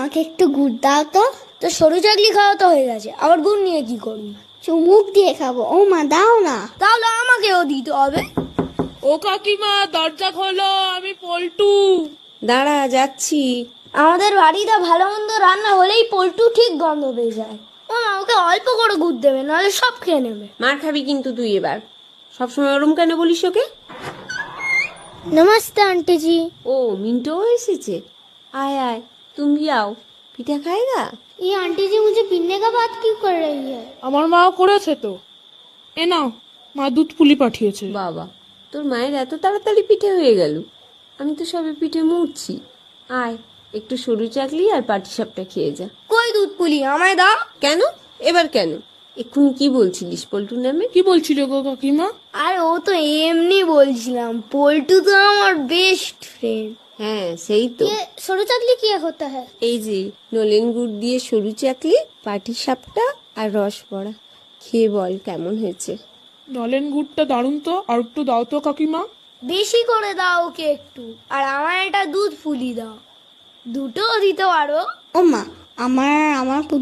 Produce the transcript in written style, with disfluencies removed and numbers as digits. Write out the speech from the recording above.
আমাকে একটু গুড় দাও তো। তো সরু চাকলি খাওয়া তো হয়ে গেছে, আবার গুড় নিয়ে কি করবি? চুমুক দিয়ে খাবো। ও মা, দাও না। তাহলে আমাকেও দিতে হবে। ও কাকিমা, দরজা খোলো, আমি পল্টু। দাঁড়া, যাচ্ছি। আমাদের বাড়িতে ভালো মন্দ রান্না হলেই পল্টু ঠিক গন্ধ পেয়ে যায়। ও মা, ওকে অল্প করে গুড় দেবে, নাহলে সব খেয়ে নেবে। মার খাবি কিন্তু তুই এবার। সবসময় ওরম কেন বলিস ওকে? নমস্তে आंटी जी। ও, মিন্টুও এসেছে। আয় আয়, তুমি आओ, পিঠা খাएगा? ये आंटी जी मुझे पीने का बात क्यों कर रही है? আমার মাও করেছে তো। এ নাও, মা দুধ পুলি পাঠিয়েছে। বাবা, তোর মায়ের এত তাড়াতাড়ি পিঠে হয়ে গেল। আমি তো সবে পিঠে মুড়ছি। আয়, একটু সরু চাকলি আর পাটিসাপটা খেয়ে যা। কই দুধ পুলি, আমায় দাও। কেন? এবার কেন? এক্ষুনি কি বলছিলিস পল্টুর নামে? কি বলছিল গো কাকিমা? আর ও তো এমনি বলছিলাম, পল্টু তো আমার বেস্ট ফ্রেন্ড। হ্যাঁ, সেই তো। ये सरू चकली क्या होता है? এই যে নলেন গুড় দিয়ে সরু চাকলি, পাটিসাপটা আর রস বড়া। খেয়ে বল কেমন হয়েছে। নলেন গুড়টা দারুণ তো, আর একটু দাও তো কাকিমা। বেশি করে দাও ওকে একটু, আর আমার একটা দুধ পুলি দাও। দুটো দিতে পারো। ও মা, আমার